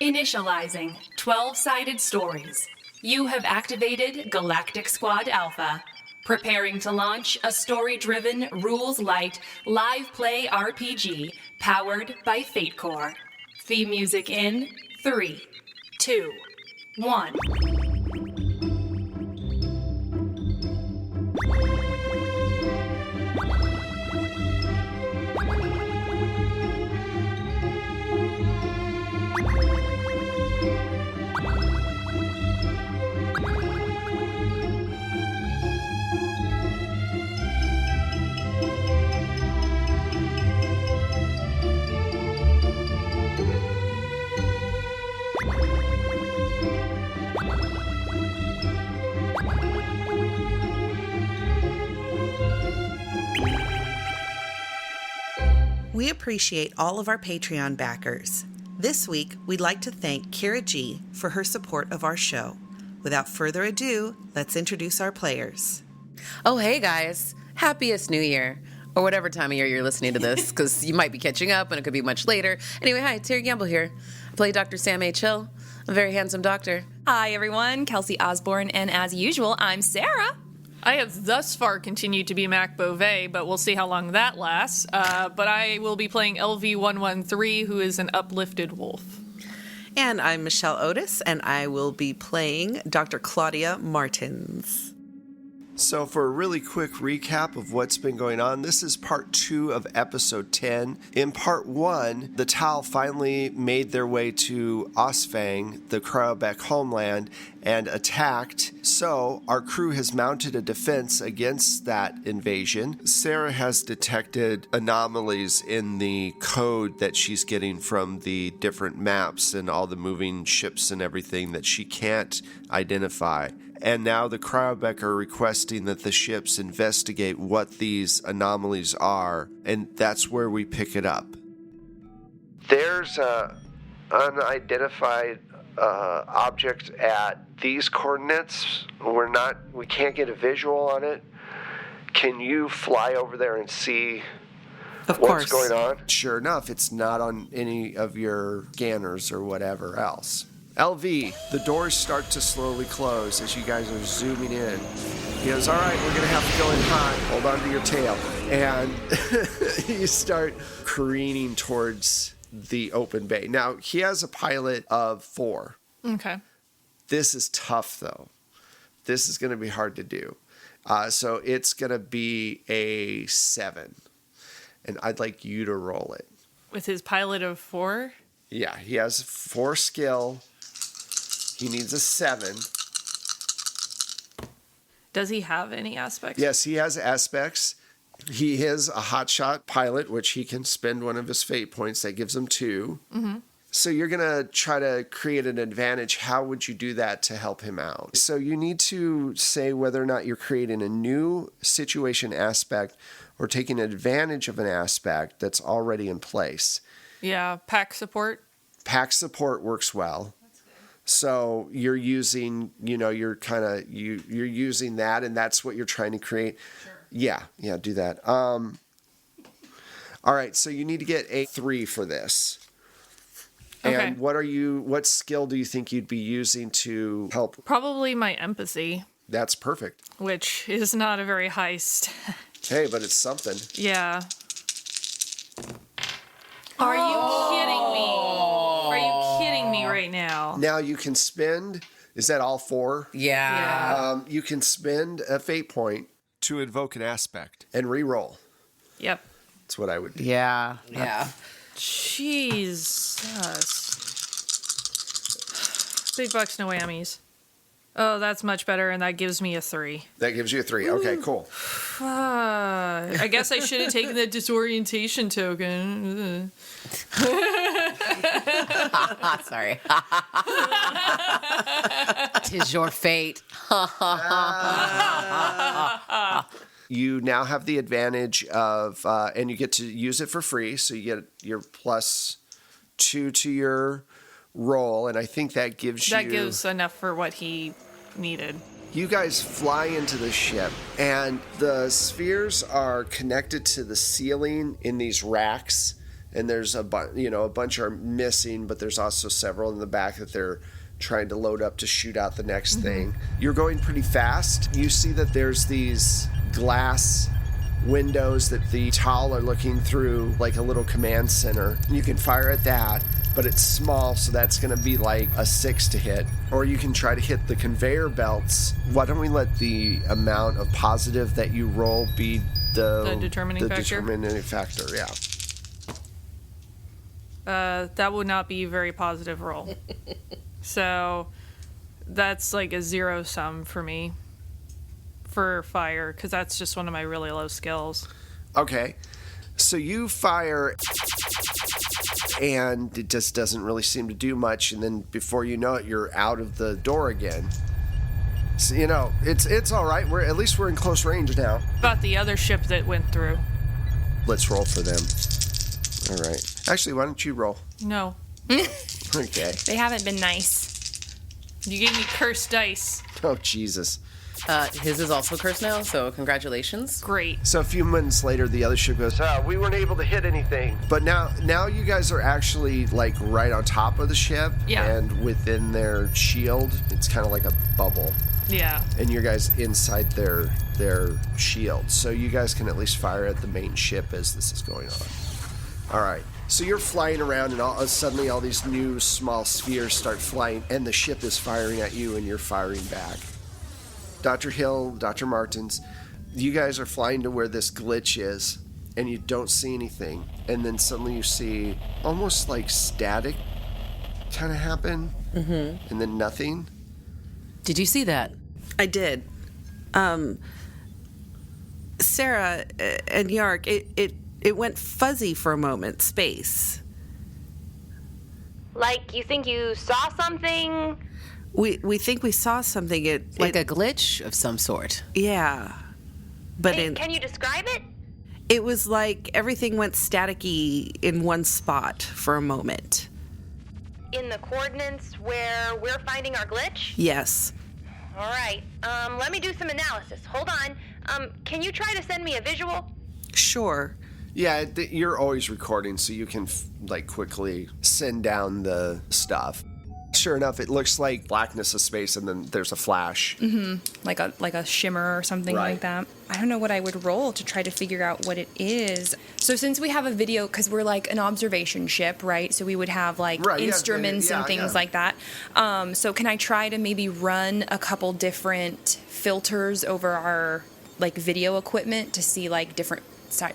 Initializing 12-sided stories. You have activated Galactic Squad Alpha. Preparing to launch a story-driven, rules-light, live play RPG powered by Fate Core. Theme music in 3, 2, 1. We appreciate all of our Patreon backers. This week, we'd like to thank Kira G for her support of our show. Without further ado, let's introduce our players. Oh, hey guys. Happiest New Year. Or whatever time of year you're listening to this, because you might be catching up and it could be much later. Anyway, hi, Terry Gamble here. I play Dr. Sam H. Hill, a very handsome doctor. Hi, everyone. Kelsey Osborne, and as usual, I'm Sarah. I have thus far continued to be Mac Beauvais, but we'll see how long that lasts. But I will be playing LV-113, who is an uplifted wolf. And I'm Michelle Otis, and I will be playing Dr. Claudia Martins. So for a really quick recap of what's been going on, this is part 2 of episode 10. In part 1, the Tau finally made their way to Osfang, the Kraubeck homeland, and attacked. So our crew has mounted a defense against that invasion. Sarah has detected anomalies in the code that she's getting from the different maps and all the moving ships and everything that she can't identify. And now the Kraubeck are requesting that the ships investigate what these anomalies are, and that's where we pick it up. There's an unidentified object at these coordinates. We can't get a visual on it. Can you fly over there and see what's going on? Sure enough, it's not on any of your scanners or whatever else. LV, the doors start to slowly close as you guys are zooming in. He goes, all right, we're going to have to go in hot. Hold on to your tail. And you start careening towards the open bay. Now, he has a pilot of 4. Okay. This is tough, though. This is going to be hard to do. So it's going to be a 7. And I'd like you to roll it. With his pilot of 4? Yeah, he has 4 skill. He needs a 7. Does he have any aspects? Yes, he has aspects. He is a hotshot pilot, which he can spend one of his fate points. That gives him 2. Mm-hmm. So you're going to try to create an advantage. How would you do that to help him out? So you need to say whether or not you're creating a new situation aspect or taking advantage of an aspect that's already in place. Yeah, pack support. Pack support works well. So you're using, you're using that, and that's what you're trying to create. Sure. Yeah, do that. All right, so you need to get a 3 for this. Okay. And what skill do you think you'd be using to help? Probably my empathy. That's perfect. Which is not a very high stat. Hey, but it's something. Yeah. Are you kidding me? Are you kidding me right now? Now you can spend, is that all 4? Yeah. You can spend a fate point to invoke an aspect and re-roll. Yep. That's what I would do. Yeah. Jesus. Big bucks, no whammies. Oh, that's much better, and that gives me a 3. That gives you a 3. Okay, cool. I guess I should have taken the disorientation token. Sorry. 'Tis your fate. You now have the advantage of, and you get to use it for free, so you get your +2 to your roll, and I think that gives That gives enough for what he needed. You guys fly into the ship, and the spheres are connected to the ceiling in these racks, and there's a bunch are missing, but there's also several in the back that they're trying to load up to shoot out the next thing. You're going pretty fast. You see that there's these glass windows that the Tal are looking through, like a little command center. You can fire at that, but it's small, so that's going to be like a 6 to hit. Or you can try to hit the conveyor belts. Why don't we let the amount of positive that you roll be the determining factor? Determining factor, yeah. That would not be a very positive roll. So that's like a 0 sum for me for fire, because that's just one of my really low skills. Okay. So you fire, and it just doesn't really seem to do much, and then before you know it, you're out of the door again. So, it's all right. At least we're in close range now. About the other ship that went through. Let's roll for them. All right. Actually, why don't you roll? No. Okay. They haven't been nice. You gave me cursed dice. Oh, Jesus. His is also cursed now, so congratulations. Great. So a few minutes later, the other ship goes, we weren't able to hit anything. But now you guys are actually like right on top of the ship. Yeah. And within their shield, it's kind of like a bubble. Yeah. And you guys inside their shield. So you guys can at least fire at the main ship as this is going on. All right. So you're flying around, and suddenly all these new small spheres start flying, and the ship is firing at you, and you're firing back. Dr. Hill, Dr. Martins, you guys are flying to where this glitch is, and you don't see anything. And then suddenly you see almost like static kind of happen, and then nothing. Did you see that? I did. Sarah and Yark, it went fuzzy for a moment, space. Like, you think you saw something? We think we saw something. A glitch of some sort. Yeah. But Hey, can you describe it? it was like everything went staticky in one spot for a moment. In the coordinates where we're finding our glitch? Yes. All right. Let me do some analysis. Hold on. Can you try to send me a visual? Sure. Yeah, you're always recording, so you can quickly send down the stuff. Sure enough, it looks like blackness of space, and then there's a flash. Like a shimmer or something Right. like that. I don't know what I would roll to try to figure out what it is. So since we have a video, because we're like an observation ship, right? So we would have like Right, yeah, instruments yeah, and things yeah. like that. So can I try to maybe run a couple different filters over our like video equipment to see like different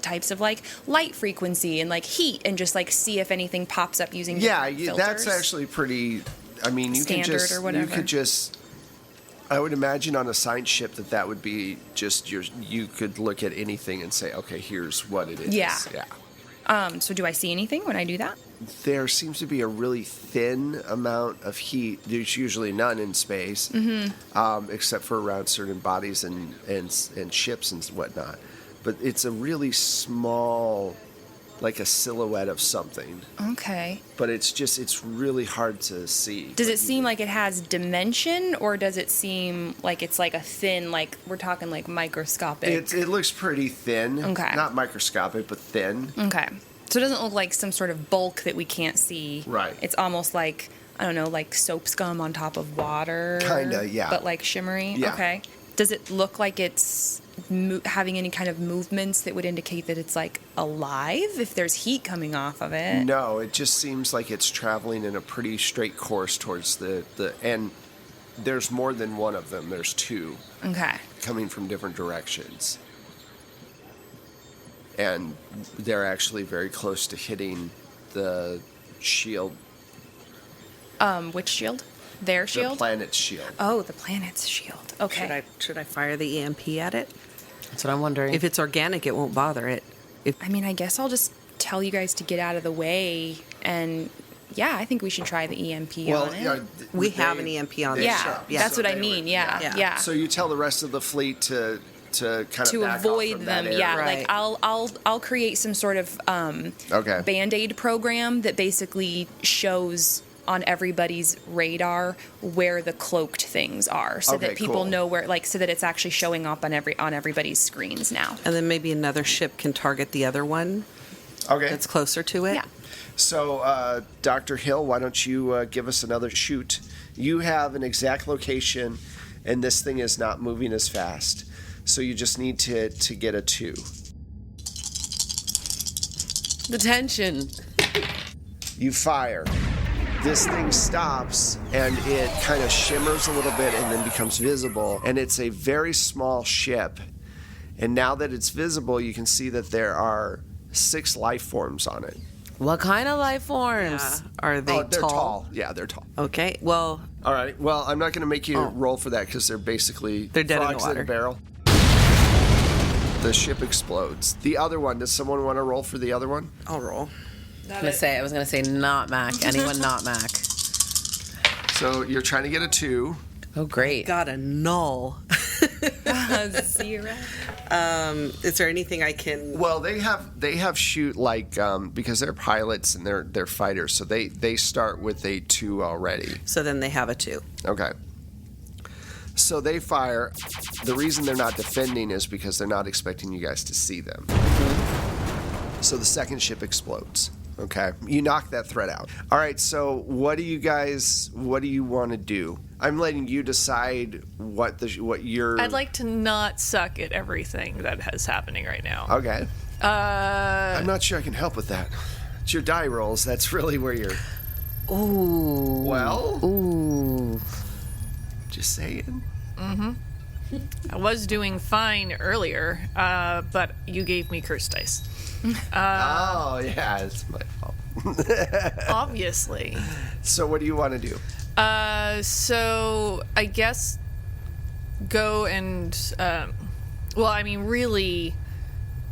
types of like light frequency and like heat, and just like see if anything pops up using Yeah, different that's filters? actually pretty. I mean, you Standard can just or whatever. you could just. I would imagine on a science ship that would be just you could look at anything and say, okay, here's what it is. Yeah. Yeah. So do I see anything when I do that? There seems to be a really thin amount of heat. There's usually none in space, except for around certain bodies and ships and whatnot. But it's a really small, like a silhouette of something. Okay. But it's really hard to see. Does it seem like it has dimension, or does it seem like it's like a thin, like we're talking like microscopic? It looks pretty thin. Okay. Not microscopic, but thin. Okay. So it doesn't look like some sort of bulk that we can't see. Right. It's almost like, I don't know, like soap scum on top of water. Kinda, yeah. But like shimmery? Yeah. Okay. Does it look like it's having any kind of movements that would indicate that it's like alive if there's heat coming off of it? No, it just seems like it's traveling in a pretty straight course towards the and there's more than one of them. There's two Okay. coming from different directions. And they're actually very close to hitting the shield, Which shield? Their shield? the planet's shield. Oh, the planet's shield. Okay. Should I fire the EMP at it? That's what I'm wondering. If it's organic, it won't bother it. I mean, I guess I'll just tell you guys to get out of the way, and yeah, I think we should try the EMP on it. We have an EMP on the Yeah, ship. Yeah. that's what I mean. Yeah. So you tell the rest of the fleet to kind of To back avoid off from that them, area. yeah. Right. Like I'll create some sort of Okay. Band-Aid program that basically shows on everybody's radar where the cloaked things are, so Okay, that people cool. know where, like, so that it's actually showing up on everybody's screens now. And then maybe another ship can target the other one. Okay. that's closer to it. Yeah. So, Dr. Hill, why don't you give us another shoot? You have an exact location, and this thing is not moving as fast. So you just need to get a 2. The tension. You fire. This thing stops, and it kind of shimmers a little bit and then becomes visible. And it's a very small ship. And now that it's visible, you can see that there are 6 life forms on it. What kind of life forms? Are they They're tall. Yeah, they're tall. Okay. Well, All right. Well, I'm not going to make you roll for that because they're basically They're dead in the frogs water. a barrel. The ship explodes. The other one. Does someone want to roll for the other one? I'll roll. I was gonna say not Mac. Anyone not Mac. So you're trying to get a 2. Oh, great. Got a null. 0. Is there anything I can? Well, they have shoot like because they're pilots and they're fighters, so they start with a 2 already. So then they have a 2. Okay. So they fire. The reason they're not defending is because they're not expecting you guys to see them. So the second ship explodes. Okay. You knock that threat out. All right, so what do you want to do? I'm letting you decide what your I'd like to not suck at everything that is happening right now. Okay. I'm not sure I can help with that. It's your die rolls. That's really where you're Ooh. Well, Ooh. just saying. I was doing fine earlier, but you gave me curse dice. Oh, yeah, it's my fault. Obviously. So what do you want to do? So I guess go and, really,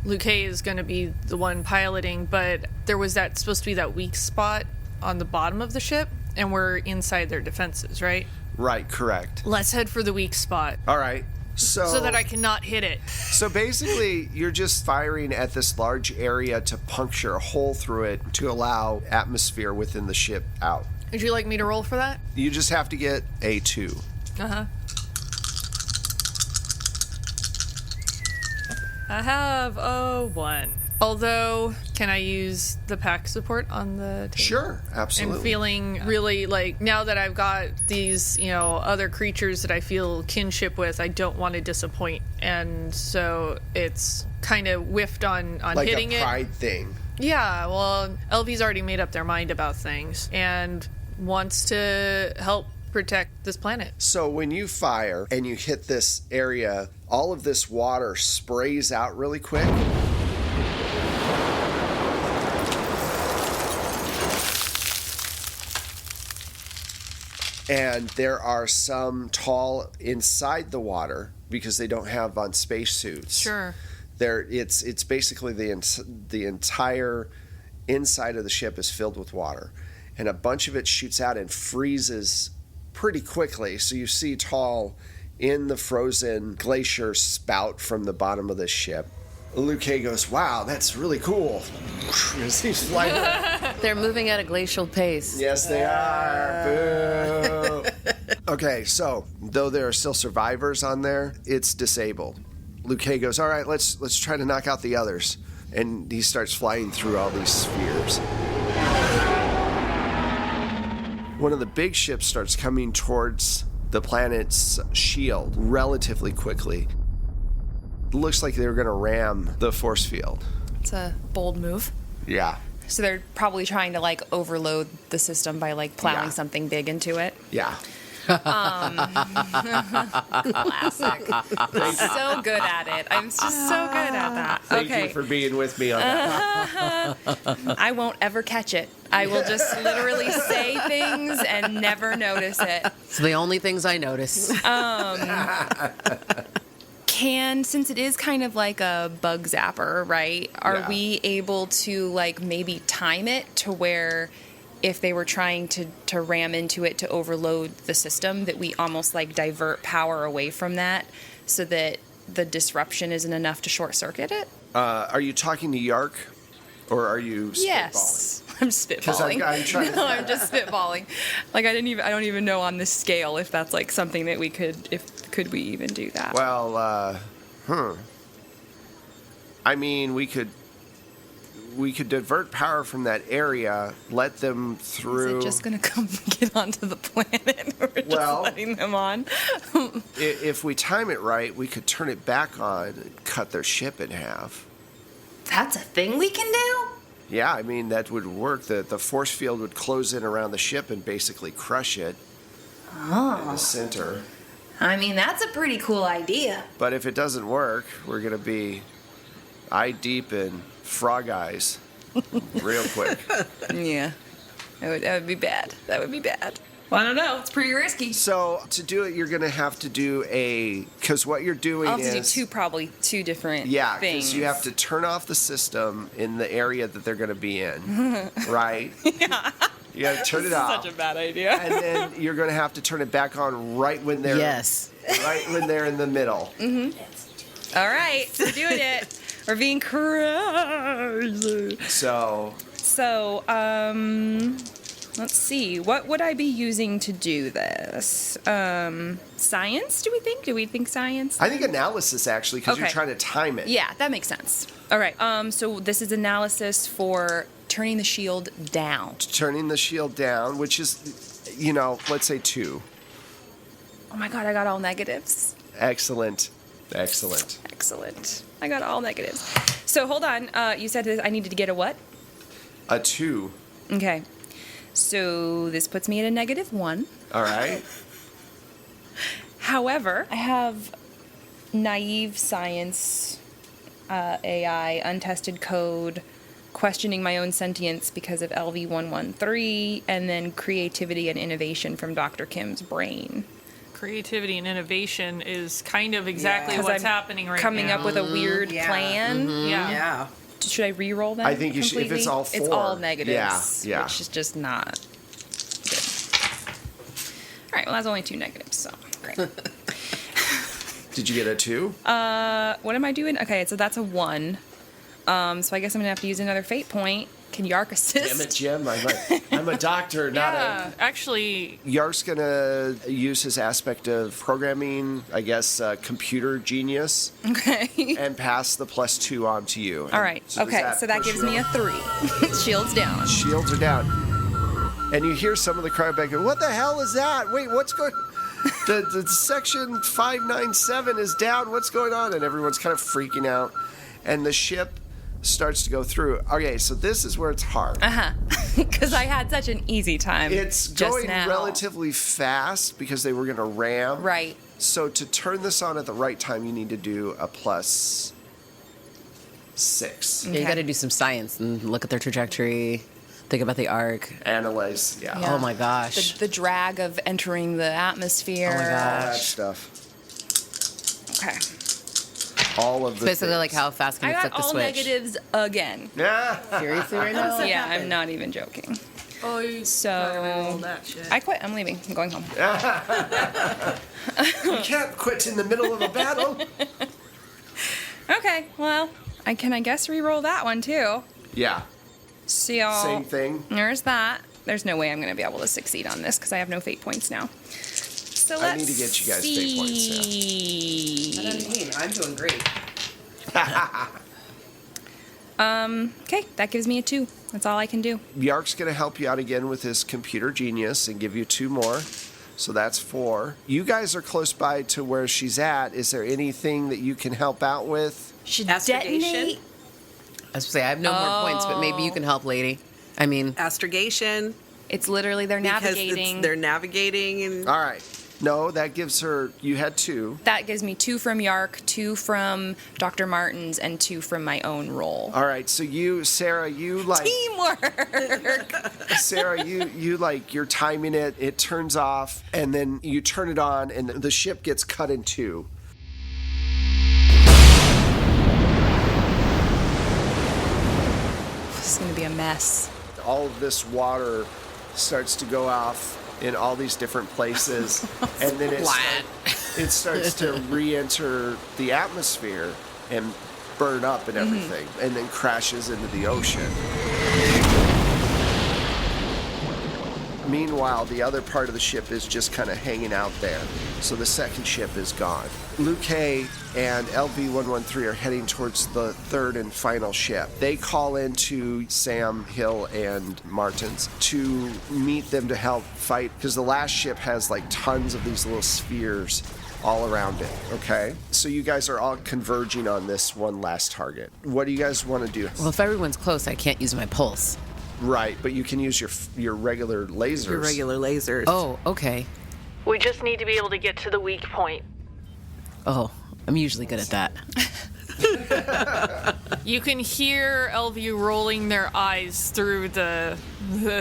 Luque is going to be the one piloting, but there was supposed to be that weak spot on the bottom of the ship, and we're inside their defenses, right? Right, correct. Let's head for the weak spot All right. so that I cannot hit it. So basically, you're just firing at this large area to puncture a hole through it to allow atmosphere within the ship out. Would you like me to roll for that? You just have to get a 2. I have a 1. Although, can I use the pack support on the table? Sure, absolutely. I'm feeling really like, now that I've got these, other creatures that I feel kinship with, I don't want to disappoint. And so it's kind of whiffed on like hitting a it. pride thing. Yeah, well, LV's already made up their mind about things and wants to help protect this planet. So when you fire and you hit this area, all of this water sprays out really quick. And there are some tall inside the water because they don't have on spacesuits. Sure. It's basically the entire inside of the ship is filled with water, and a bunch of it shoots out and freezes pretty quickly. So you see Tall in the frozen glacier spout from the bottom of this ship. Luque goes, "Wow, that's really cool." As he's flying around. They're moving at a glacial pace. Yes, they are. Boo. Okay, so though there are still survivors on there, it's disabled. Luque goes, "All right, let's try to knock out the others," and he starts flying through all these spheres. One of the big ships starts coming towards the planet's shield relatively quickly. It looks like they were going to ram the force field. It's a bold move. Yeah. So they're probably trying to like overload the system by like plowing Yeah. something big into it. Yeah. Classic. I'm so good at it. I'm just so good at that. Thank Okay. you for being with me on that. I won't ever catch it. I will just literally say things and never notice it. It's the only things I notice. Since it is kind of like a bug zapper, right? Are Yeah. we able to like maybe time it to where if they were trying to ram into it to overload the system, that we almost like divert power away from that so that the disruption isn't enough to short circuit it? Are you talking to Yark, or are you spitballing? Yes. I'm 'Cause spitballing. I'm trying to- No, I'm just spitballing. Like I don't even know on this scale if that's like something that could we even do that? Well, I mean, we could we could divert power from that area, let them through. Is it just going to come get onto the planet? Or we're just letting them on? If we time it right, we could turn it back on and cut their ship in half. That's a thing we can do? Yeah, I mean, that would work. The force field would close in around the ship and basically crush it in the center. I mean, that's a pretty cool idea. But if it doesn't work, we're going to be eye deep in frog eyes real quick. Yeah. That would be bad. That would be bad. Well, I don't know. It's pretty risky. So to do it, you're going to have to do because what you're doing I'll have is... to do two different Yeah, things. because you have to turn off the system in the area that they're going to be in, right? Yeah. You got to turn it off. Such a bad idea. And then you're going to have to turn it back on right when they're right when they're in the middle. Mm-hmm. All right, we're doing it. We're being crazy. So, let's see. What would I be using to do this? Science? Do we think science? I think analysis actually, because you're Okay. trying to time it. Yeah, that makes sense. All right. So this is analysis for turning the shield down. Turning the shield down, which is, let's say 2. Oh my god, I got all negatives. Excellent. Excellent. I got all negatives. So hold on. You said that I needed to get a what? A 2. Okay. So this puts me at a -1. All right. However, I have naive science, AI, untested code, questioning my own sentience because of LV113, and then creativity and innovation from Dr. Kim's brain. Creativity and innovation is kind of exactly what's happening right Coming now. up with a weird plan. Yeah. Should I re-roll that? I think you should. If it's all 4. It's all negatives. Yeah. Which is just not good. All right, well, that's only 2 negatives, so great. Did you get a 2? What am I doing? Okay, so that's a 1. So I guess I'm gonna have to use another fate point. Can Yark assist? Damn it, Jim. I'm a doctor, not a... Actually, Yark's going to use his aspect of programming, I guess, computer genius, Okay. and pass the +2 on to you. All right. So does Okay, so that push gives you me a up? 3. Shields down. Shields are down. And you hear some of the crowd back, what the hell is that? Wait, what's going... The section 597 is down. What's going on? And everyone's kind of freaking out. And the ship starts to go through. Okay, so this is where it's hard. Because I had such an easy time. It's just going now. relatively fast because they were going to ram. Right. So to turn this on at the right time, you need to do a +6. Yeah, you got to do some science and look at their trajectory, think about the arc. Analyze, yeah. Oh my gosh. The drag of entering the atmosphere. Oh my That gosh. stuff. Okay. All of the Basically, things. like how fast can I you got flip the all switch? negatives again. Yeah. Seriously right now? Yeah, I'm not even joking. oh, you So that shit. I quit. I'm leaving. I'm going home. You can't quit in the middle of a battle. Okay. Well, I guess re-roll that one too. Yeah. See y'all. Same thing. There's that. There's no way I'm going to be able to succeed on this because I have no fate points now. So I let's need to get you guys fate points, see. What do you mean? I'm doing great. Okay, that gives me a 2. That's all I can do. Yark's going to help you out again with his computer genius and give you 2 more. So that's 4. You guys are close by to where she's at. Is there anything that you can help out with? Should Astrogation? detonate. I was gonna say I have no more points, but maybe you can help, lady. I mean, Astrogation. It's literally they're Because navigating. they're navigating and All right. No, that gives her... You had 2. That gives me 2 from Yark, 2 from Dr. Martin's, and 2 from my own roll. All right. So you, Sarah, you like... Teamwork. Sarah, you like, you're timing it. It turns off, and then you turn it on, and the ship gets cut in 2. This is going to be a mess. All of this water starts to go off in all these different places, and then it starts to re-enter the atmosphere and burn up and everything, and then crashes into the ocean. Meanwhile, the other part of the ship is just kind of hanging out there. So the second ship is gone. Luke and LV-113 are heading towards the third and final ship. They call in to Sam, Hill, and Martins to meet them to help fight, because the last ship has like tons of these little spheres all around it, okay? So you guys are all converging on this one last target. What do you guys want to do? Well, if everyone's close, I can't use my pulse. Right, but you can use your regular lasers. Your regular lasers. Oh, okay. We just need to be able to get to the weak point. Oh, I'm usually good at that. You can hear LV rolling their eyes through the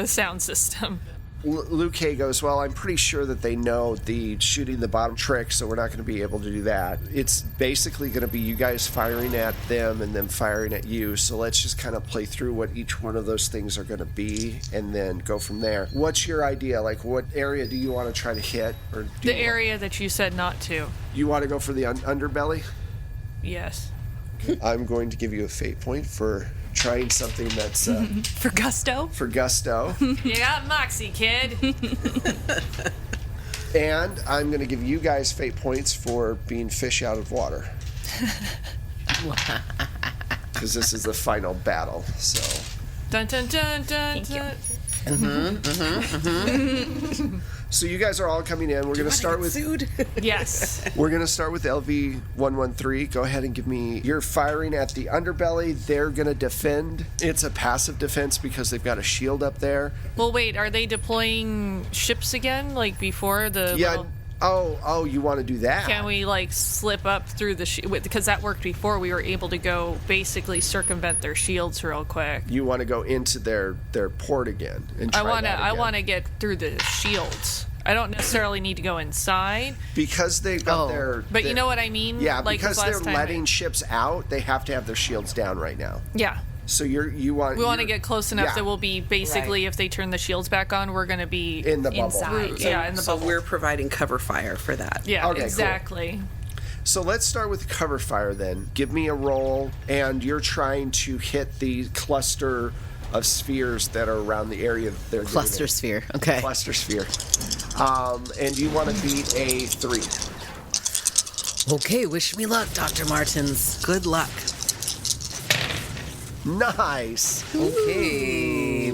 sound system. Luke goes, well, I'm pretty sure that they know the shooting the bottom trick, so we're not going to be able to do that. It's basically going to be you guys firing at them and them firing at you, so let's just kind of play through what each one of those things are going to be and then go from there. What's your idea? Like, what area do you want to try to hit? Or do The area that you said not to. You want to go for the underbelly? Yes. I'm going to give you a fate point for trying something that's For gusto? for gusto. You got moxie, kid. And I'm going to give you guys fate points for being fish out of water. Because this is the final battle, so. Dun dun dun dun dun. So you guys are all coming in. We're going to start with Yes. We're going to start with LV-113. Go ahead and give me. You're firing at the underbelly. They're going to defend. It's a passive defense because they've got a shield up there. Well, wait. Are they deploying ships again, like before the? Yeah. little- Oh, you want to do that? Can we like slip up through the because that worked before? We were able to go basically circumvent their shields real quick. You want to go into their port again and try I want to get through the shields. I don't necessarily need to go inside. Because they've got But you know what I mean? Yeah, like because last they're time letting ships out, they have to have their shields down right now. Yeah. So we want to get close enough that we'll be basically, Right. if they turn the shields back on, we're going to be in the bubble. Inside. Yeah, in the So bubble. we're providing cover fire for that. Yeah, Okay, cool. exactly. So let's start with cover fire then. Give me a roll, and you're trying to hit the cluster of spheres that are around the area they're getting Cluster in. sphere. Okay. Cluster sphere. And you want to beat a 3. Okay, wish me luck, Dr. Martins. Good luck. Nice. Okay.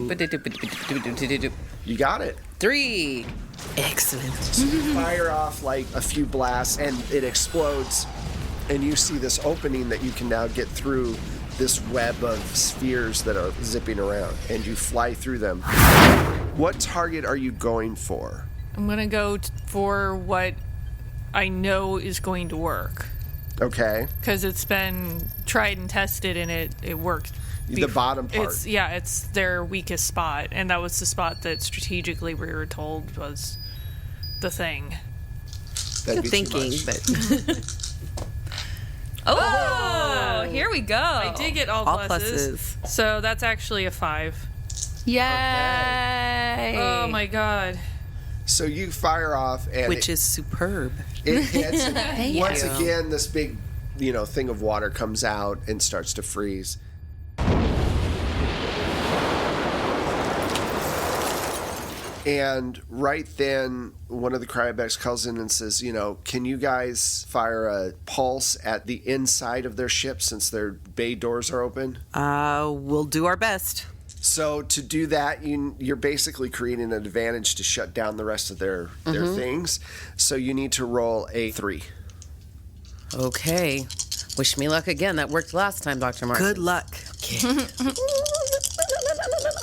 You got it. 3. Excellent. Fire off like a few blasts, and it explodes. And you see this opening that you can now get through this web of spheres that are zipping around, and you fly through them. What target are you going for? I'm going to go for what I know is going to work. Okay. Because it's been tried and tested, and it worked. The bottom part. It's their weakest spot, and that was the spot that strategically we were told was the thing. That'd be too Thinking, much. but Oh, here we go. I did get all pluses. So that's actually a 5. Yay! Oh my god. So you fire off, and which is superb. it hits. And once you. again, this big, thing of water comes out and starts to freeze. And right then, one of the cryobacks calls in and says, can you guys fire a pulse at the inside of their ship since their bay doors are open? We'll do our best. So to do that, you're basically creating an advantage to shut down the rest of their things. So you need to roll a 3. Okay. Wish me luck again. That worked last time, Dr. Martins. Good luck.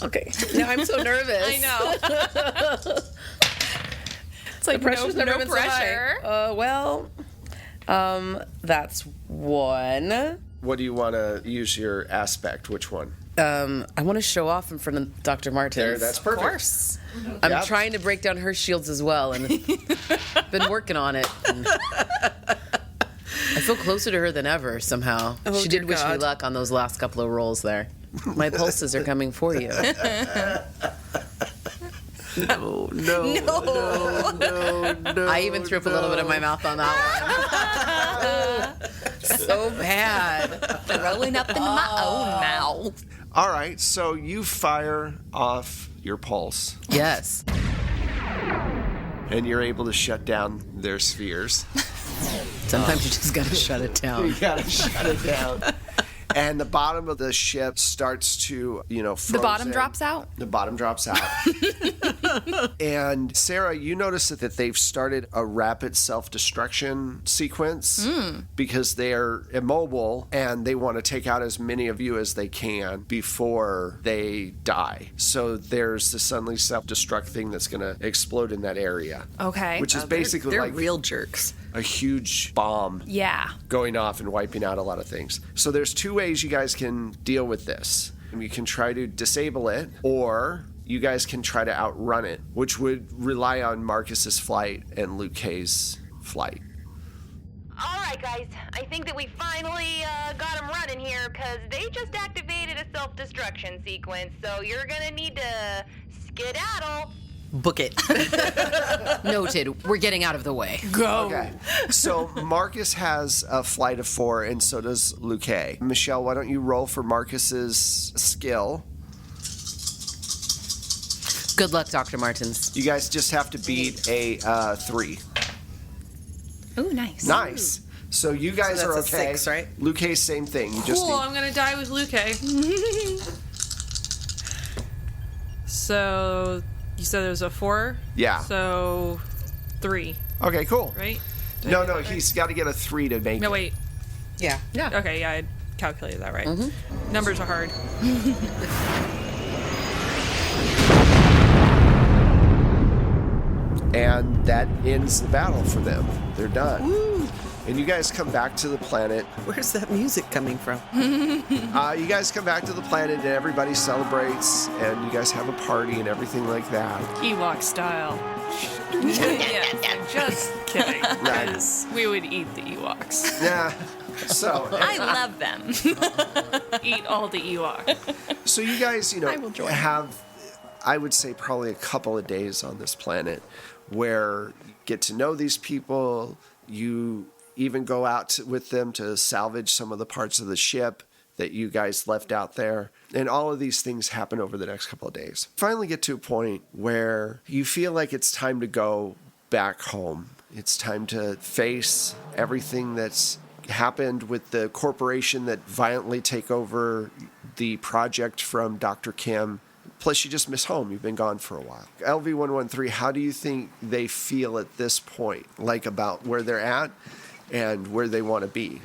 Okay. Now I'm so nervous. I know. It's like pressure's no never been pressure. So high. That's 1. What do you want to use your aspect? Which one? I want to show off in front of Dr. Martins. There, that's perfect. Of course. I'm Yep. trying to break down her shields as well, and been working on it. And I feel closer to her than ever somehow. Oh, She did dear wish me God. luck on those last couple of rolls there. My pulses are coming for you. No. I even threw up a little bit of my mouth on that one. So bad. Throwing up in my own mouth. All right, so you fire off your pulse. Yes. and you're able to shut down their spheres. Sometimes you just gotta shut it down. You gotta shut it down. And the bottom of the ship starts to, froze The bottom in. drops out? The bottom drops out. And Sarah, you notice that they've started a rapid self-destruction sequence because they're immobile and they want to take out as many of you as they can before they die. So there's the suddenly self-destruct thing that's going to explode in that area. Okay. Which is basically they're like real jerks. a huge bomb Yeah. going off and wiping out a lot of things. So there's two ways you guys can deal with this. You can try to disable it, or you guys can try to outrun it, which would rely on Marcus's flight and Luke K's flight. All right, guys. I think that we finally got them running here because they just activated a self-destruction sequence. So you're gonna need to skedaddle. Book it. Noted. We're getting out of the way. Okay. So Marcus has a flight of 4, and so does Luke K. Michelle, why don't you roll for Marcus's skill? Good luck, Dr. Martins. You guys just have to beat a 3. Ooh, nice. Nice. So you guys So are that's a okay. 6, right? Luke K, same thing. You just Cool, need... I'm gonna die with Luke. So, you said there was a 4? Yeah. So, 3, Okay, cool. right? No, he's got to get a 3 to make No, it. wait. Yeah. Okay, yeah, I calculated that right. Numbers are hard. And that ends the battle for them. They're done. Woo. And you guys come back to the planet. Where's that music coming from? You guys come back to the planet and everybody celebrates and you guys have a party and everything like that. Ewok style. Yeah, just kidding. Right. 'Cause we would eat the Ewoks. Yeah. So, I love them. Eat all the Ewoks. so you guys, I will join. have, I would say, probably a couple of days on this planet where you get to know these people. You even go out with them to salvage some of the parts of the ship that you guys left out there. And all of these things happen over the next couple of days. Finally get to a point where you feel like it's time to go back home. It's time to face everything that's happened with the corporation that violently take over the project from Dr. Kim. Plus, you just miss home. You've been gone for a while. LV-113, how do you think they feel at this point? Like about where they're at and where they want to be?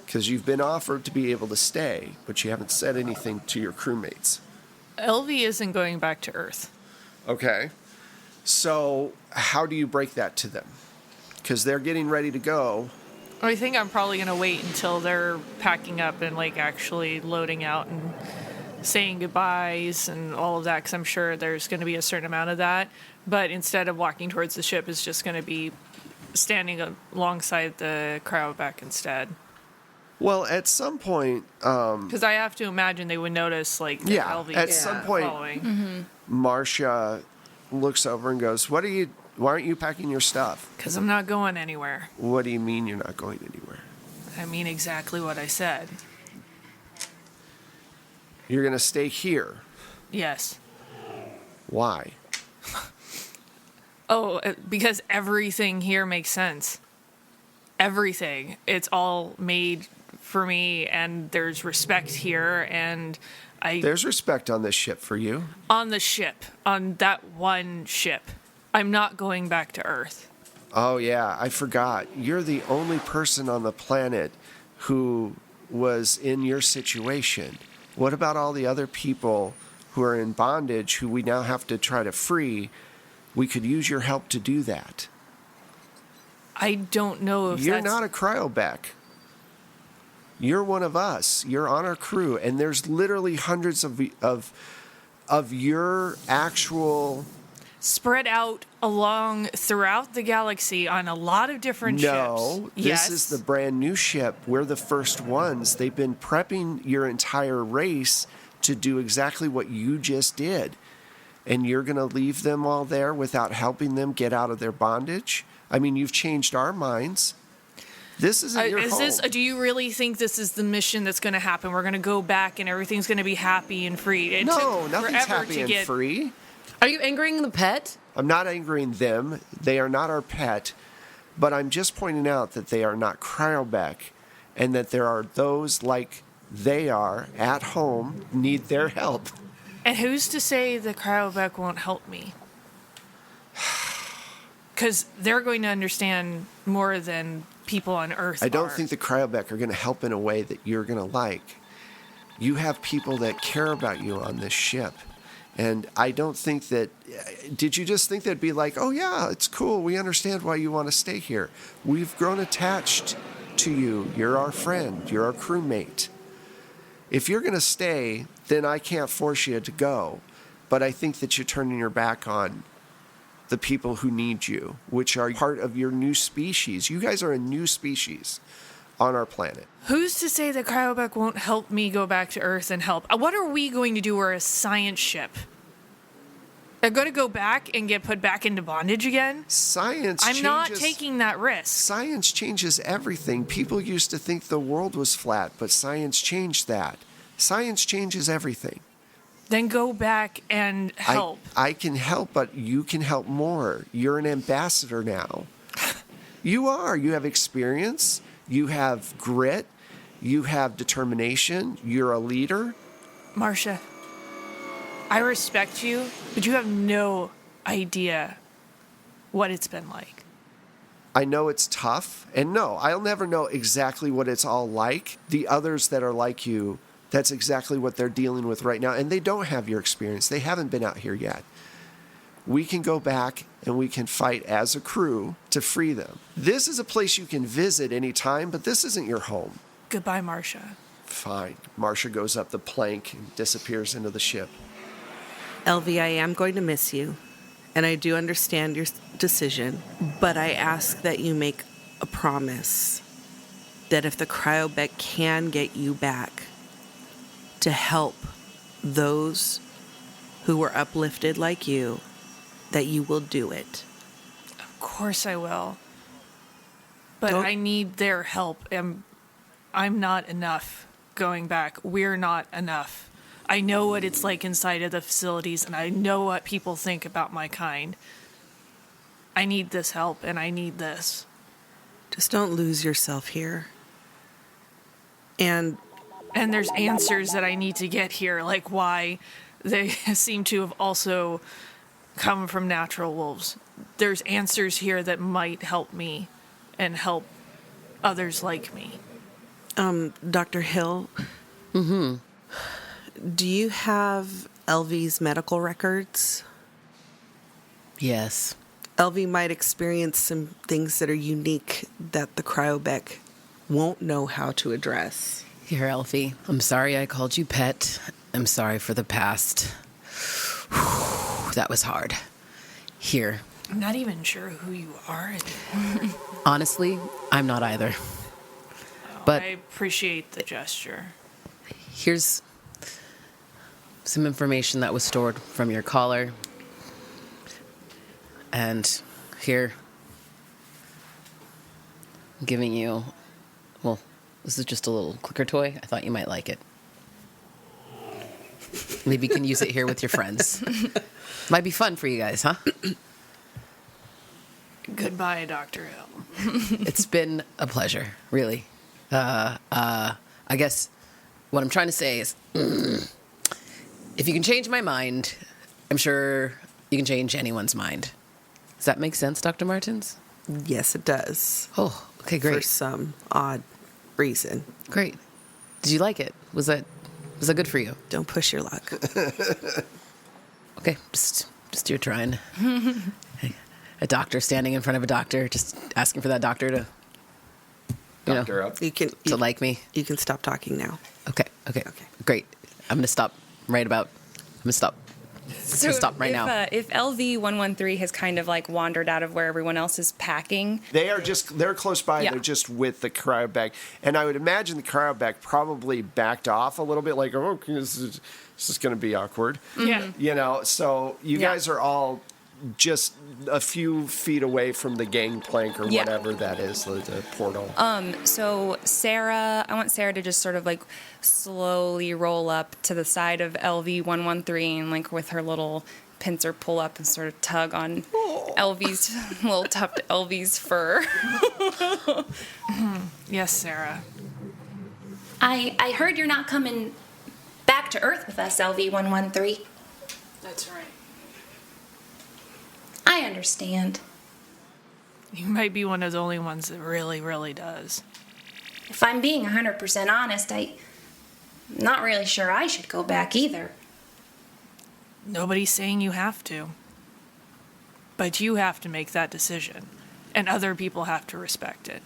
Because you've been offered to be able to stay, but you haven't said anything to your crewmates. LV isn't going back to Earth. Okay. So how do you break that to them? Because they're getting ready to go. I think I'm probably going to wait until they're packing up and like actually loading out and saying goodbyes and all of that, because I'm sure there's going to be a certain amount of that. But instead of walking towards the ship, it's just going to be standing alongside the crowd back instead. Well, at some point, Because I have to imagine they would notice, like, that yeah, LV at is some point, following. Marcia looks over and goes, why aren't you packing your stuff? Because I'm not going anywhere. What do you mean you're not going anywhere? I mean exactly what I said. You're going to stay here. Yes. Why? Oh, because everything here makes sense. Everything. It's all made for me, and there's respect here, and There's respect on this ship for you. on the ship, on that one ship. I'm not going back to Earth. Oh, yeah, I forgot. You're the only person on the planet who was in your situation. What about all the other people who are in bondage who we now have to try to free? We could use your help to do that. I don't know if You're that's... not a cryoback. You're one of us. You're on our crew, and there's literally hundreds of your actual... spread out along throughout the galaxy on a lot of different ships. No, this is the brand new ship. We're the first ones. They've been prepping your entire race to do exactly what you just did. And you're going to leave them all there without helping them get out of their bondage? I mean, you've changed our minds. This isn't your home. Do you really think this is the mission that's going to happen? We're going to go back and everything's going to be happy and free. It No, took nothing's forever happy to and get... free. Are you angering the pet? I'm not angering them. They are not our pet. But I'm just pointing out that they are not cryoback, and that there are those like they are at home need their help. And who's to say the cryovac won't help me? Because they're going to understand more than people on Earth I don't are. think the cryoback are going to help in a way that you're going to like. You have people that care about you on this ship. And I don't think that... Did you just think that'd be like, oh yeah, it's cool, we understand why you want to stay here. We've grown attached to you. You're our friend. You're our crewmate. If you're going to stay, then I can't force you to go. But I think that you're turning your back on the people who need you, which are part of your new species. You guys are a new species on our planet. Who's to say that cryovac won't help me go back to Earth and help? What are we going to do? We're a science ship. They're going to go back and get put back into bondage again? Science I'm changes... not taking that risk. Science changes everything. People used to think the world was flat, but science changed that. Science changes everything. Then go back and help. I can help, but you can help more. You're an ambassador now. You are. You have experience. You have grit. You have determination. You're a leader. Marcia, I respect you, but you have no idea what it's been like. I know it's tough. And no, I'll never know exactly what it's all like. The others that are like you, that's exactly what they're dealing with right now. And they don't have your experience. They haven't been out here yet. We can go back and we can fight as a crew to free them. This is a place you can visit anytime, but this isn't your home. Goodbye, Marcia. Fine. Marcia goes up the plank and disappears into the ship. Elvie, I am going to miss you, and I do understand your decision, but I ask that you make a promise that if the cryobec can get you back to help those who were uplifted like you, that you will do it. Of course I will. But Don't- I need their help. I'm not enough going back. We're not enough. I know what it's like inside of the facilities, and I know what people think about my kind. I need this help, and I need this. Just don't lose yourself here. And And there's answers that I need to get here, like why they seem to have also come from natural wolves. There's answers here that might help me and help others like me. Dr. Hill, do you have Elvie's medical records? Yes. Elvie might experience some things that are unique that the cryobec won't know how to address. Here, Elfie. I'm sorry I called you pet. I'm sorry for the past. That was hard. Here. I'm not even sure who you are anymore. Honestly, I'm not either. But I appreciate the gesture. here's some information that was stored from your caller. And here, I'm giving you, well, this is just a little clicker toy. I thought you might like it. Maybe you can use it here with your friends. Might be fun for you guys, huh? Goodbye, Dr. Hill. It's been a pleasure, really. I guess what I'm trying to say is, if you can change my mind, I'm sure you can change anyone's mind. Does that make sense, Dr. Martins? Yes, it does. Oh, okay, For great. some odd reason. Great. Did you like it? Was that good for you? Don't push your luck. Okay, just you're trying. A doctor standing in front of a doctor, just asking for that doctor to, Doctor up. You can to like me. You can stop talking now. Okay, great. I'm gonna stop right about. I'm gonna stop. Stop right now. If LV113 has kind of like wandered out of where everyone else is packing, They're close by. Yeah. They're just with the cryovac. And I would imagine the cryovac probably backed off a little bit, like, oh, this is going to be awkward. Yeah. So you Yeah. guys are all just a few feet away from the gangplank or Yeah. whatever that is, the portal. so Sarah, I want Sarah to just sort of like slowly roll up to the side of LV113, like with her little pincer pull up and sort of tug on Elvie's, little tuft Elvie's fur. Yes, Sarah. I heard you're not coming back to Earth with us, LV-113. That's right. I understand. You might be one of the only ones that really, really does. If I'm being 100% honest, I'm not really sure I should go back either. Nobody's saying you have to. But you have to make that decision. And other people have to respect it.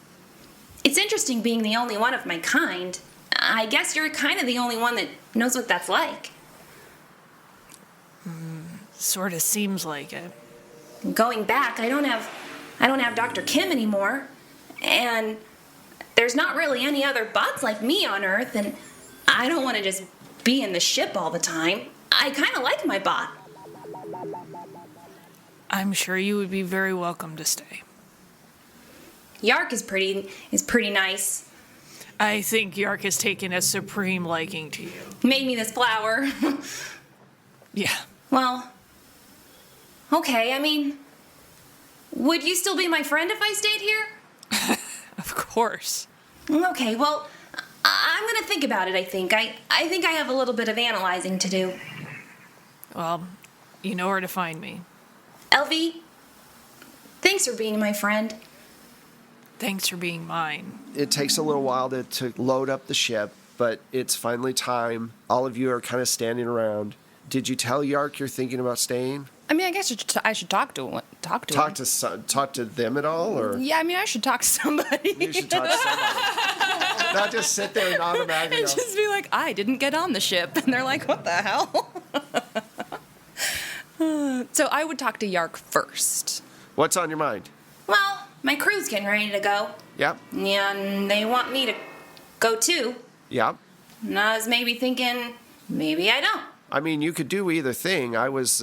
It's interesting being the only one of my kind. I guess you're kind of the only one that knows what that's like. Sort of seems like it. Going back, I don't have Dr. Kim anymore. And there's not really any other bots like me on Earth, and I don't want to just be in the ship all the time. I kind of like my bot. I'm sure you would be very welcome to stay. Yark is pretty nice. I think Yark has taken a supreme liking to you. Made me this flower. Yeah. Well, okay, I mean, would you still be my friend if I stayed here? Of course. Okay, well, I'm gonna think about it, I think. I think I have a little bit of analyzing to do. Well, you know where to find me. LV, thanks for being my friend. Thanks for being mine. It takes a little while to load up the ship, but it's finally time. All of you are kind of standing around. Did you tell Yark you're thinking about staying? I mean, I guess I should talk to him. Talk to them at all, or Yeah, I mean, I should talk to somebody. you should talk to somebody, not just sit there and automatically. And just be like, I didn't get on the ship. And they're like, what the hell? So I would talk to Yark first. What's on your mind? Well, my crew's getting ready to go. Yep. And they want me to go too. Yep. And I was maybe thinking, maybe I don't. I mean, you could do either thing. I was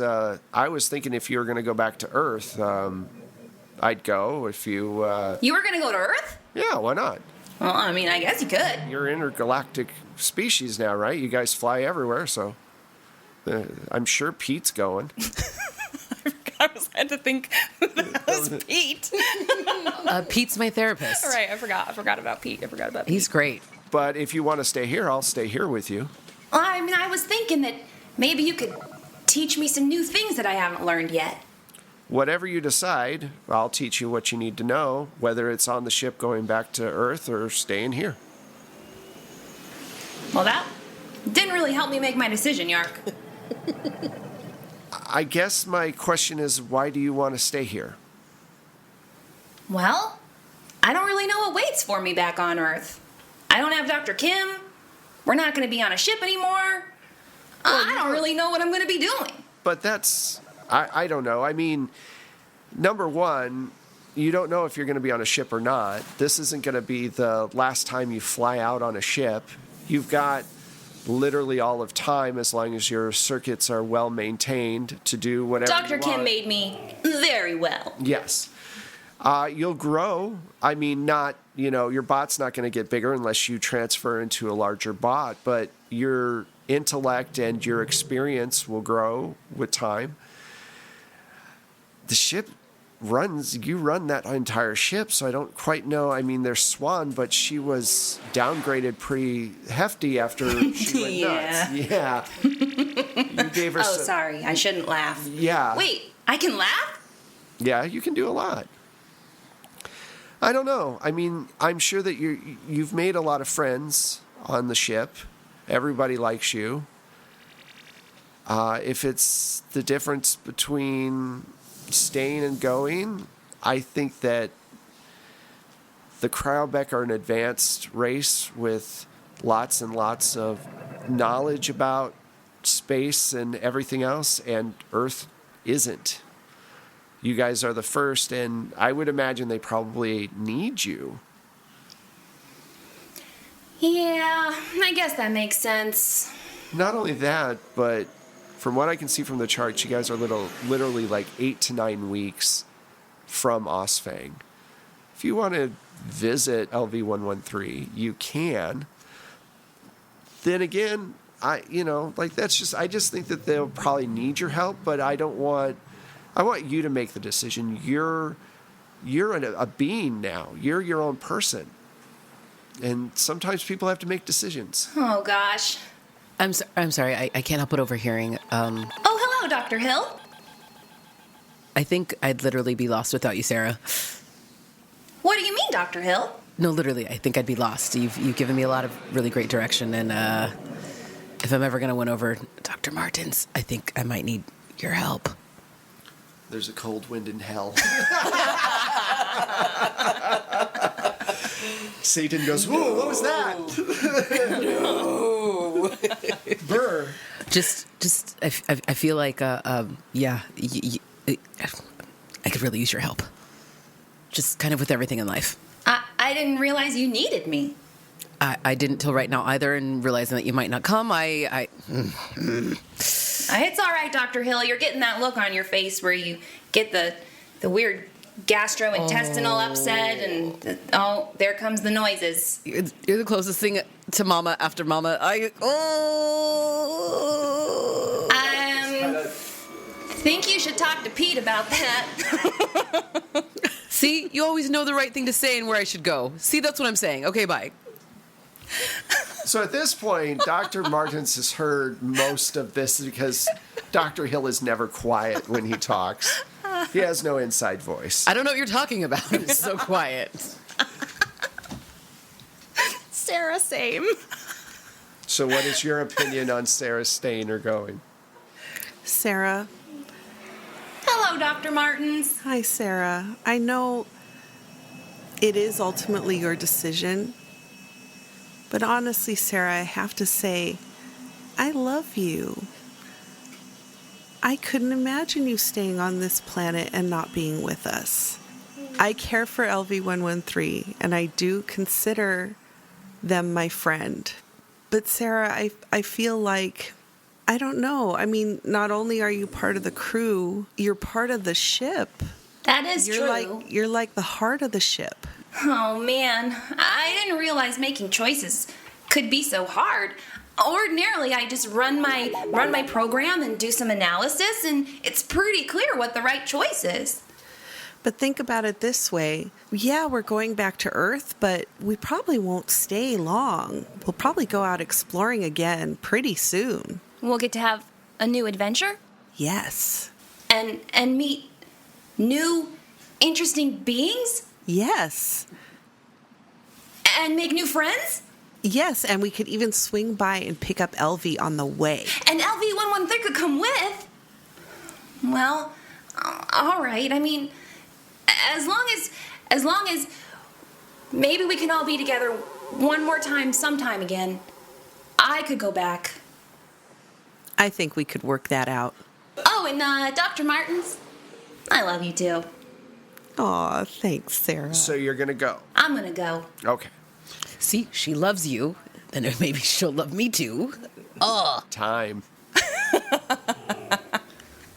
thinking if you were going to go back to Earth, I'd go. If you, You were gonna go to Earth? yeah, why not? Well, I mean, I guess you could. You're intergalactic species now, right? You guys fly everywhere, so I'm sure Pete's going. I had to think who the hell is Pete? Pete's my therapist. All right, I forgot about Pete. He's great. But if you want to stay here, I'll stay here with you. Well, I mean, I was thinking that maybe you could teach me some new things that I haven't learned yet. Whatever you decide, I'll teach you what you need to know, whether it's on the ship going back to Earth or staying here. Well, that didn't really help me make my decision, Yark. I guess my question is, why do you want to stay here? Well, I don't really know what waits for me back on Earth. I don't have Dr. Kim. We're not going to be on a ship anymore. I don't really know what I'm going to be doing. But that's, I don't know. I mean, number one, you don't know if you're going to be on a ship or not. This isn't going to be the last time you fly out on a ship. You've got literally all of time, as long as your circuits are well maintained, to do whatever Dr. you Kim want. made me very well. Yes. You'll grow. I mean, not, your bot's not going to get bigger unless you transfer into a larger bot, but your intellect and your experience will grow with time. The ship you run that entire ship, so I don't quite know. I mean, there's Swan, but she was downgraded pretty hefty after she went nuts. Yeah. You gave her Oh, sorry. I shouldn't laugh. Yeah. Wait, I can laugh? Yeah, you can do a lot. I don't know. I mean, I'm sure that you've made a lot of friends on the ship. Everybody likes you. If it's the difference between staying and going, I think that the Cryobeck are an advanced race with lots and lots of knowledge about space and everything else, and Earth isn't. You guys are the first, and I would imagine they probably need you. Yeah, I guess that makes sense. Not only that, but from what I can see from the charts, you guys are literally like 8 to 9 weeks from Osfang. If you want to visit LV-113, you can. Then again, I just think that they'll probably need your help, but I want you to make the decision. You're a being now. You're your own person. And sometimes people have to make decisions. Oh, gosh. I'm sorry. I can't help but overhearing. Oh, hello, Dr. Hill. I think I'd literally be lost without you, Sarah. What do you mean, Dr. Hill? No, literally, I think I'd be lost. You've given me a lot of really great direction, and if I'm ever going to win over Dr. Martins, I think I might need your help. There's a cold wind in hell. Satan goes, whoa, what was that? No. Burr. Just, I feel like, I could really use your help. Just kind of with everything in life. I didn't realize you needed me. I didn't till right now either, and realizing that you might not come, It's all right, Dr. Hill. You're getting that look on your face where you get the weird gastrointestinal upset, and there comes the noises. You're the closest thing to Mama after Mama. I think you should talk to Pete about that. See, you always know the right thing to say and where I should go. See, that's what I'm saying. Okay, bye. So at this point, Dr. Martins has heard most of this because Dr. Hill is never quiet when he talks. He has no inside voice. I don't know what you're talking about. It's so quiet. Sarah, same. So what is your opinion on Sarah staying or going? Sarah. Hello, Dr. Martins. Hi, Sarah. I know it is ultimately your decision, but honestly, Sarah, I have to say, I love you. I couldn't imagine you staying on this planet and not being with us. I care for LV-113, and I do consider them my friend. But Sarah, I feel like, I don't know. I mean, not only are you part of the crew, you're part of the ship. That is true. You're like the heart of the ship. Oh, man. I didn't realize making choices could be so hard. Ordinarily, I just run my program and do some analysis, and it's pretty clear what the right choice is. But think about it this way. Yeah, we're going back to Earth, but we probably won't stay long. We'll probably go out exploring again pretty soon. We'll get to have a new adventure? Yes. And meet new, interesting beings? Yes. And make new friends? Yes, and we could even swing by and pick up LV on the way. And LV-113 could come with? Well, all right. I mean, as long as maybe we can all be together one more time sometime again, I could go back. I think we could work that out. Oh, and Dr. Martins, I love you too. Aw, thanks, Sarah. So you're going to go? I'm gonna go. Okay. See, she loves you. Then maybe she'll love me too. Time.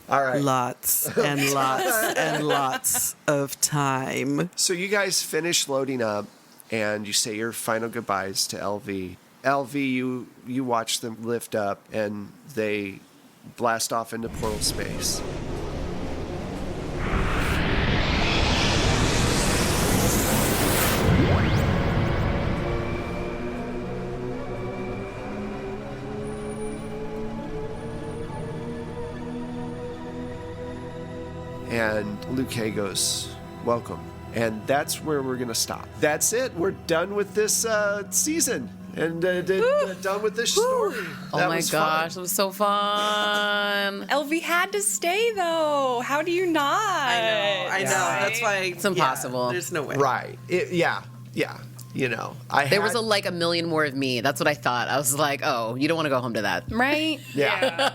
All right. Lots and lots and lots of time. So you guys finish loading up, and you say your final goodbyes to LV. LV, you watch them lift up, and they blast off into portal space. And Luke Hay goes, welcome. And that's where we're going to stop. That's it. We're done with this season. And done with this story. Oh my gosh, it was so fun. LV had to stay, though. How do you not? I know. That's why It's impossible. there's no way. Right. Yeah. You know, There was a million more of me. That's what I thought. I was like, oh, you don't want to go home to that. Right? Yeah.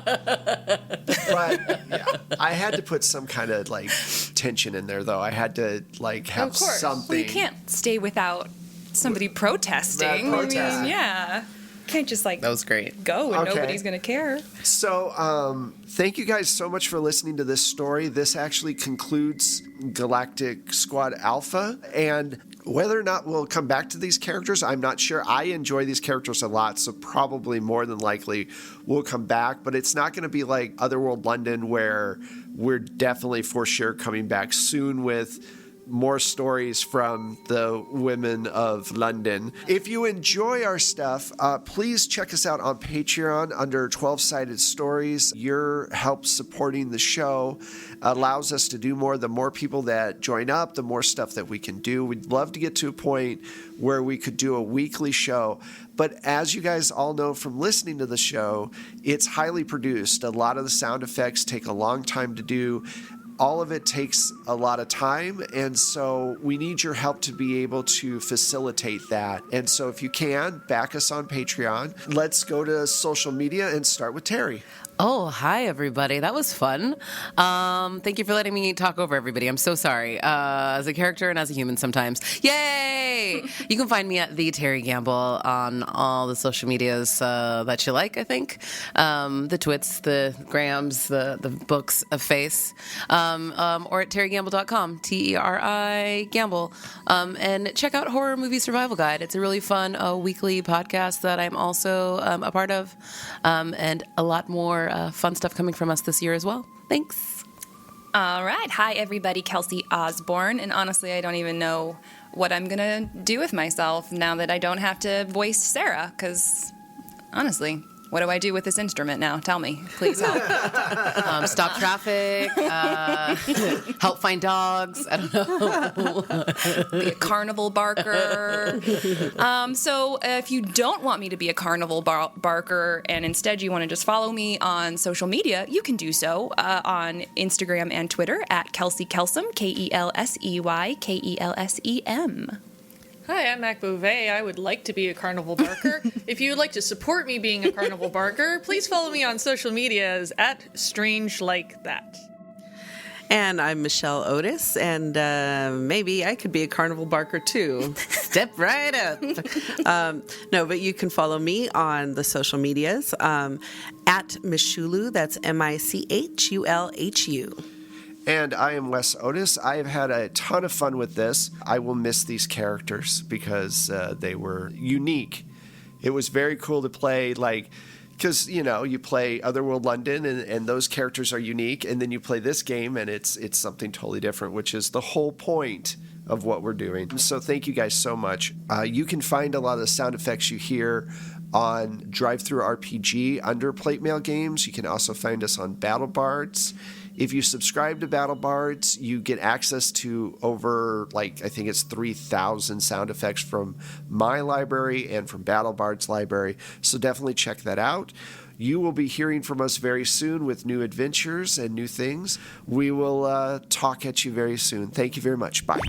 But yeah, I had to put some kind of like tension in there, though. I had to like have Of course. something. Well, you can't stay without somebody protesting. Protesting. I mean, yeah. Can't just like That was great. go and Okay. nobody's gonna care. So, thank you guys so much for listening to this story. This actually concludes Galactic Squad Alpha, and Whether or not we'll come back to these characters, I'm not sure. I enjoy these characters a lot, so probably more than likely we'll come back. But it's not going to be like Otherworld London, where we're definitely for sure coming back soon with more stories from the women of London. If you enjoy our stuff, please check us out on Patreon under 12-Sided Stories. Your help supporting the show allows us to do more. The more people that join up, the more stuff that we can do. We'd love to get to a point where we could do a weekly show. But as you guys all know from listening to the show, it's highly produced. A lot of the sound effects take a long time to do. All of it takes a lot of time, and so we need your help to be able to facilitate that. And so if you can, back us on Patreon. Let's go to social media and start with Terry. Oh, hi, everybody. That was fun. Thank you for letting me talk over everybody. I'm so sorry. As a character and as a human sometimes. Yay! You can find me at the Terry Gamble on all the social medias that you like, I think. The Twits, the Grams, the books of face. Or at terrygamble.com, TERI Gamble. And check out Horror Movie Survival Guide. It's a really fun weekly podcast that I'm also a part of. And a lot more fun stuff coming from us this year as well. Thanks. All right. Hi, everybody. Kelsey Osborne. And honestly, I don't even know what I'm going to do with myself now that I don't have to voice Sarah, because honestly, what do I do with this instrument now? Tell me. Please help. Stop traffic. Help find dogs. I don't know. Be a carnival barker. So if you don't want me to be a carnival barker and instead you want to just follow me on social media, you can do so on Instagram and Twitter at Kelsey Kelsem, KELSEY KELSEM. Hi, I'm Mac Beauvais. I would like to be a carnival barker. If you would like to support me being a carnival barker, please follow me on social medias at Strange Like That. And I'm Michelle Otis, and maybe I could be a carnival barker too. Step right up. No, but you can follow me on the social medias at Michulu. That's MICHULHU. And I am Wes Otis. I have had a ton of fun with this. I will miss these characters because they were unique. It was very cool to play, because, you play Otherworld London and those characters are unique, and then you play this game and it's something totally different, which is the whole point of what we're doing. So thank you guys so much. You can find a lot of the sound effects you hear on Drive-Thru RPG under Plate Mail Games. You can also find us on Battle Bards. If you subscribe to Battle Bards, you get access to over, I think it's 3,000 sound effects from my library and from Battle Bards' library. So definitely check that out. You will be hearing from us very soon with new adventures and new things. We will talk at you very soon. Thank you very much. Bye.